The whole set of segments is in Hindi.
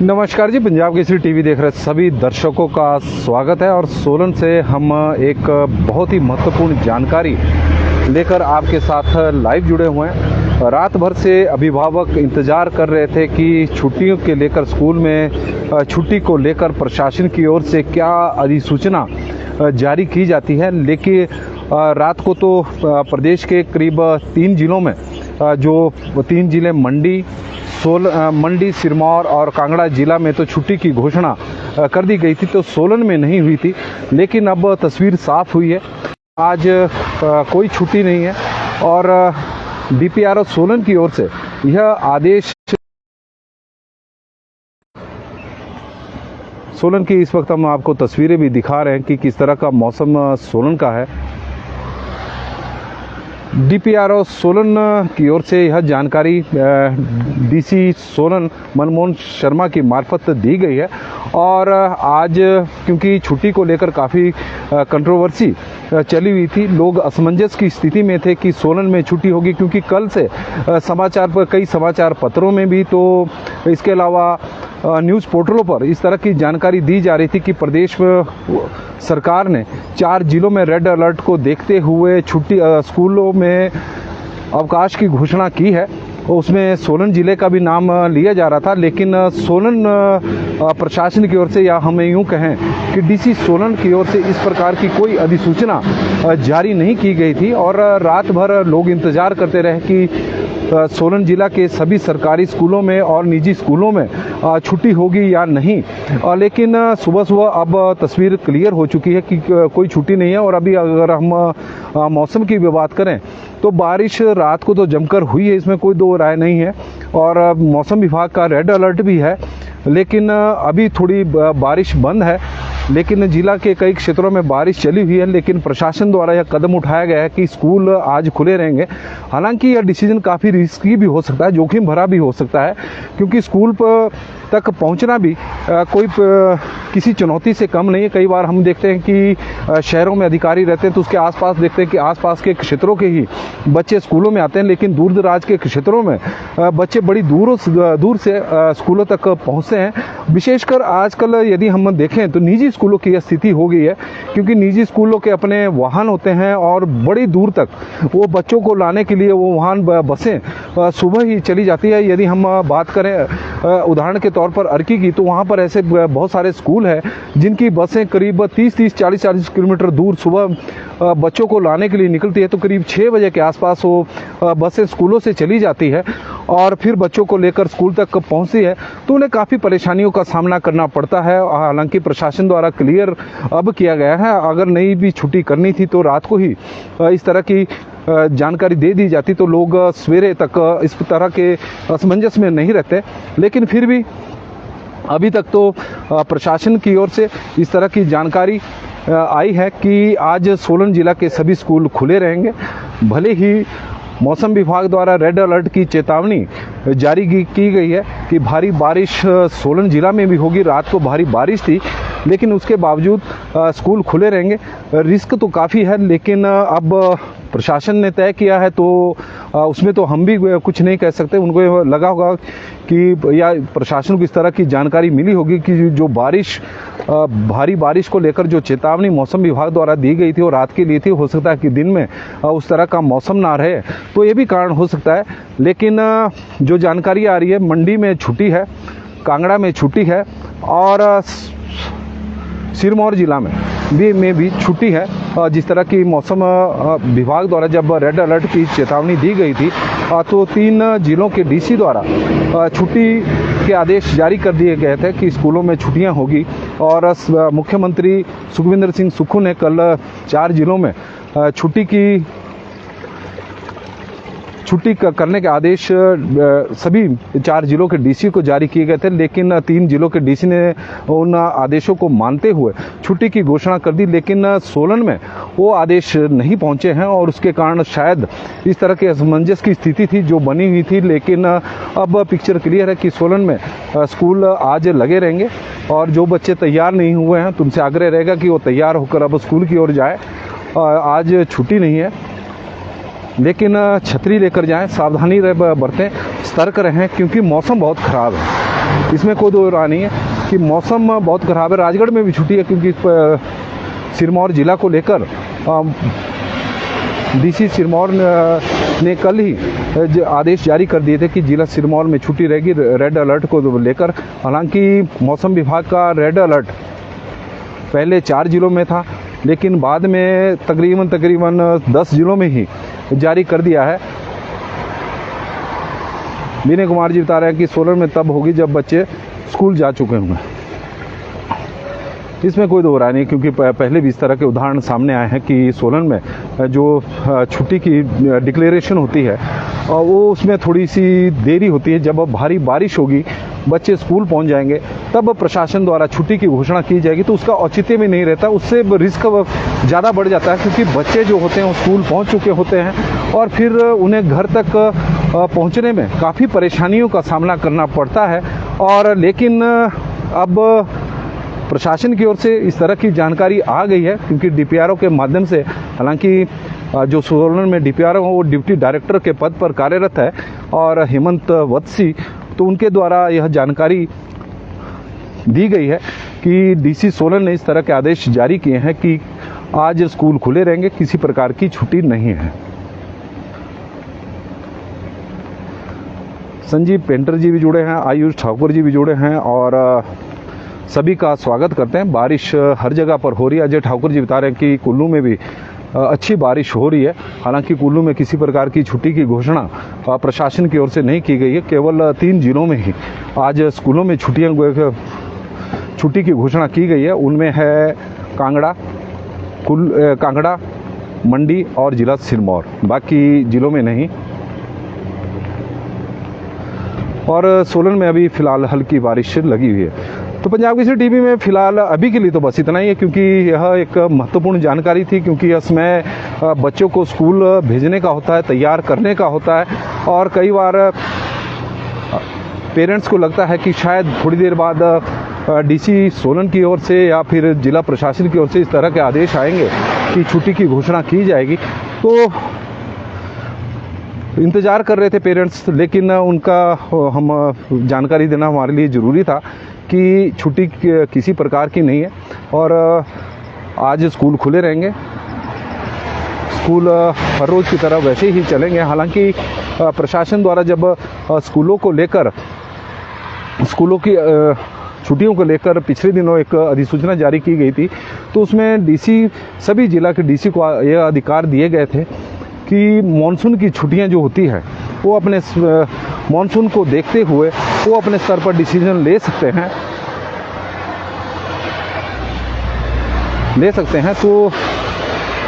नमस्कार जी, पंजाब केसरी टीवी देख रहे सभी दर्शकों का स्वागत है। और सोलन से हम एक बहुत ही महत्वपूर्ण जानकारी लेकर आपके साथ लाइव जुड़े हुए हैं। रात भर से अभिभावक इंतज़ार कर रहे थे कि छुट्टियों के लेकर स्कूल में छुट्टी को लेकर प्रशासन की ओर से क्या अधिसूचना जारी की जाती है। लेकिन रात को तो प्रदेश के करीब 3 जिलों में, जो 3 जिले मंडी, सिरमौर और कांगड़ा जिला में तो छुट्टी की घोषणा कर दी गई थी, तो सोलन में नहीं हुई थी। लेकिन अब तस्वीर साफ हुई है, आज कोई छुट्टी नहीं है और डीपीआरओ सोलन की ओर से यह आदेश सोलन की इस वक्त हम आपको तस्वीरें भी दिखा रहे हैं कि किस तरह का मौसम सोलन का है। डीपीआरओ सोलन की ओर से यह जानकारी डीसी सोलन मनमोहन शर्मा की मार्फत दी गई है। और आज क्योंकि छुट्टी को लेकर काफ़ी कंट्रोवर्सी चली हुई थी, लोग असमंजस की स्थिति में थे कि सोलन में छुट्टी होगी, क्योंकि कल से कई समाचार पत्रों में भी, तो इसके अलावा न्यूज़ पोर्टलों पर इस तरह की जानकारी दी जा रही थी कि प्रदेश सरकार ने 4 जिलों में रेड अलर्ट को देखते हुए छुट्टी स्कूलों में अवकाश की घोषणा की है। उसमें सोलन जिले का भी नाम लिया जा रहा था, लेकिन सोलन प्रशासन की ओर से, या हमें यूं कहें कि डीसी सोलन की ओर से इस प्रकार की कोई अधिसूचना जारी नहीं की गई थी। और रात भर लोग इंतज़ार करते रहे कि सोलन जिला के सभी सरकारी स्कूलों में और निजी स्कूलों में छुट्टी होगी या नहीं। लेकिन सुबह अब तस्वीर क्लियर हो चुकी है कि कोई छुट्टी नहीं है। और अभी अगर हम मौसम की भी बात करें तो बारिश रात को तो जमकर हुई है, इसमें कोई दो राय नहीं है। और मौसम विभाग का रेड अलर्ट भी है, लेकिन अभी थोड़ी बारिश बंद है। लेकिन जिला के कई क्षेत्रों में बारिश चली हुई है, लेकिन प्रशासन द्वारा यह कदम उठाया गया है कि स्कूल आज खुले रहेंगे। हालांकि यह डिसीजन काफ़ी रिस्की भी हो सकता है, जोखिम भरा भी हो सकता है, क्योंकि स्कूल तक पहुंचना भी किसी चुनौती से कम नहीं है। कई बार हम देखते हैं कि शहरों में अधिकारी रहते हैं तो उसके आसपास देखते हैं कि आसपास के क्षेत्रों के ही बच्चे स्कूलों में आते हैं, लेकिन दूर दराज के क्षेत्रों में बच्चे बड़ी दूर से स्कूलों तक पहुंचते हैं। विशेषकर आजकल यदि हम देखें तो निजी स्कूलों की यह स्थिति हो गई है, क्योंकि निजी स्कूलों के अपने वाहन होते हैं और बड़ी दूर तक वो बच्चों को लाने के लिए वो वाहन बसें सुबह ही चली जाती है। यदि हम बात करें उदाहरण के तौर पर अर्की की, तो वहाँ पर ऐसे बहुत सारे स्कूल हैं जिनकी बसें करीब 30-30, 40-40 किलोमीटर दूर सुबह बच्चों को लाने के लिए निकलती है। तो करीब 6 बजे के आसपास वो बसें स्कूलों से चली जाती है और फिर बच्चों को लेकर स्कूल तक पहुँचती है, तो उन्हें काफ़ी परेशानियों का सामना करना पड़ता है। हालांकि प्रशासन द्वारा क्लियर अब किया गया है, अगर नहीं भी छुट्टी करनी थी तो रात को ही इस तरह की जानकारी दे दी जाती तो लोग सवेरे तक इस तरह के असमंजस में नहीं रहते। लेकिन फिर भी अभी तक तो प्रशासन की ओर से इस तरह की जानकारी आई है कि आज सोलन जिला के सभी स्कूल खुले रहेंगे। भले ही मौसम विभाग द्वारा रेड अलर्ट की चेतावनी जारी की गई है कि भारी बारिश सोलन जिला में भी होगी, रात को भारी बारिश थी, लेकिन उसके बावजूद स्कूल खुले रहेंगे। रिस्क तो काफ़ी है, लेकिन अब प्रशासन ने तय किया है तो उसमें तो हम भी कुछ नहीं कह सकते। उनको लगा होगा कि, या प्रशासन को इस तरह की जानकारी मिली होगी कि जो भारी बारिश को लेकर जो चेतावनी मौसम विभाग द्वारा दी गई थी वो रात के लिए थी। हो सकता है कि दिन में उस तरह का मौसम ना रहे, तो ये भी कारण हो सकता है। लेकिन जो जानकारी आ रही है, मंडी में छुट्टी है, कांगड़ा में छुट्टी है और सिरमौर जिला में भी छुट्टी है। जिस तरह की मौसम विभाग द्वारा जब रेड अलर्ट की चेतावनी दी गई थी तो 3 जिलों के डीसी द्वारा छुट्टी के आदेश जारी कर दिए गए थे कि स्कूलों में छुट्टियां होगी। और मुख्यमंत्री सुखविंदर सिंह सुक्खू ने कल 4 जिलों में छुट्टी करने के आदेश सभी 4 जिलों के डीसी को जारी किए गए थे, लेकिन 3 जिलों के डीसी ने उन आदेशों को मानते हुए छुट्टी की घोषणा कर दी। लेकिन सोलन में वो आदेश नहीं पहुंचे हैं और उसके कारण शायद इस तरह के असमंजस की स्थिति थी जो बनी हुई थी। लेकिन अब पिक्चर क्लियर है कि सोलन में स्कूल आज लगे रहेंगे और जो बच्चे तैयार नहीं हुए हैं तो उनसे आग्रह रहेगा कि वो तैयार होकर अब स्कूल की ओर जाए। आज छुट्टी नहीं है, लेकिन छतरी लेकर जाएं, सावधानी बरतें, सतर्क रहें, क्योंकि मौसम बहुत ख़राब है। इसमें कोई दो राय नहीं है कि मौसम बहुत ख़राब है। राजगढ़ में भी छुट्टी है क्योंकि सिरमौर ज़िला को लेकर डीसी सिरमौर ने कल ही आदेश जारी कर दिए थे कि जिला सिरमौर में छुट्टी रहेगी रेड अलर्ट को लेकर। हालांकि मौसम विभाग का रेड अलर्ट पहले 4 जिलों में था, लेकिन बाद में तकरीबन 10 जिलों में ही जारी कर दिया है। विनय कुमार जी बता रहे हैं कि सोलन में तब होगी जब बच्चे स्कूल जा चुके होंगे। इसमें कोई दो राय नहीं, क्योंकि पहले भी इस तरह के उदाहरण सामने आए हैं कि सोलन में जो छुट्टी की डिक्लेरेशन होती है वो उसमें थोड़ी सी देरी होती है। जब भारी बारिश होगी, बच्चे स्कूल पहुंच जाएंगे, तब प्रशासन द्वारा छुट्टी की घोषणा की जाएगी, तो उसका औचित्य भी नहीं रहता, उससे रिस्क ज़्यादा बढ़ जाता है। क्योंकि बच्चे जो होते हैं वो स्कूल पहुंच चुके होते हैं और फिर उन्हें घर तक पहुंचने में काफ़ी परेशानियों का सामना करना पड़ता है। और लेकिन अब प्रशासन की ओर से इस तरह की जानकारी आ गई है, क्योंकि डीपीआरओ के माध्यम से, हालांकि जो सोलन में डीपीआरओ वो डिप्टी डायरेक्टर के पद पर कार्यरत है और हेमंत वत्सी, तो उनके द्वारा यह जानकारी दी गई है कि डीसी सोलन ने इस तरह के आदेश जारी किए हैं कि आज स्कूल खुले रहेंगे, किसी प्रकार की छुट्टी नहीं है। संजीव पेंटर जी भी जुड़े हैं, आयुष ठाकुर जी भी जुड़े हैं और सभी का स्वागत करते हैं। बारिश हर जगह पर हो रही है। अजय ठाकुर जी बता रहे हैं कि कुल्लू में भी अच्छी बारिश हो रही है। हालांकि कुल्लू में किसी प्रकार की छुट्टी की घोषणा प्रशासन की ओर से नहीं की गई है। केवल 3 जिलों में ही आज स्कूलों में छुट्टी की घोषणा की गई है। उनमें है कांगड़ा, मंडी और जिला सिरमौर, बाकी जिलों में नहीं। और सोलन में अभी फिलहाल हल्की बारिश लगी हुई है। तो पंजाब केसरी टीवी में फिलहाल अभी के लिए तो बस इतना ही है, क्योंकि यह एक महत्वपूर्ण जानकारी थी, क्योंकि इसमें बच्चों को स्कूल भेजने का होता है, तैयार करने का होता है और कई बार पेरेंट्स को लगता है कि शायद थोड़ी देर बाद डीसी सोलन की ओर से या फिर जिला प्रशासन की ओर से इस तरह के आदेश आएंगे कि छुट्टी की घोषणा की जाएगी। तो इंतज़ार कर रहे थे पेरेंट्स, लेकिन उनका हम जानकारी देना हमारे लिए ज़रूरी था कि छुट्टी किसी प्रकार की नहीं है और आज स्कूल खुले रहेंगे। स्कूल हर रोज़ की तरह वैसे ही चलेंगे। हालांकि प्रशासन द्वारा जब स्कूलों की छुट्टियों को लेकर पिछले दिनों एक अधिसूचना जारी की गई थी, तो उसमें सभी जिला के डीसी को यह अधिकार दिए गए थे कि मॉनसून की छुट्टियां जो होती है वो अपने मॉनसून को देखते हुए वो अपने स्तर पर डिसीजन ले सकते हैं। तो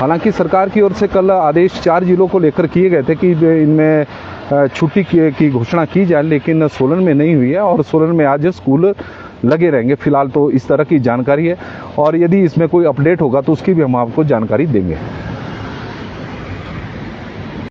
हालांकि सरकार की ओर से कल आदेश 4 जिलों को लेकर किए गए थे कि इनमें छुट्टी की घोषणा की जाए, लेकिन सोलन में नहीं हुई है और सोलन में आज स्कूल लगे रहेंगे। फिलहाल तो इस तरह की जानकारी है और यदि इसमें कोई अपडेट होगा तो उसकी भी हम आपको जानकारी देंगे।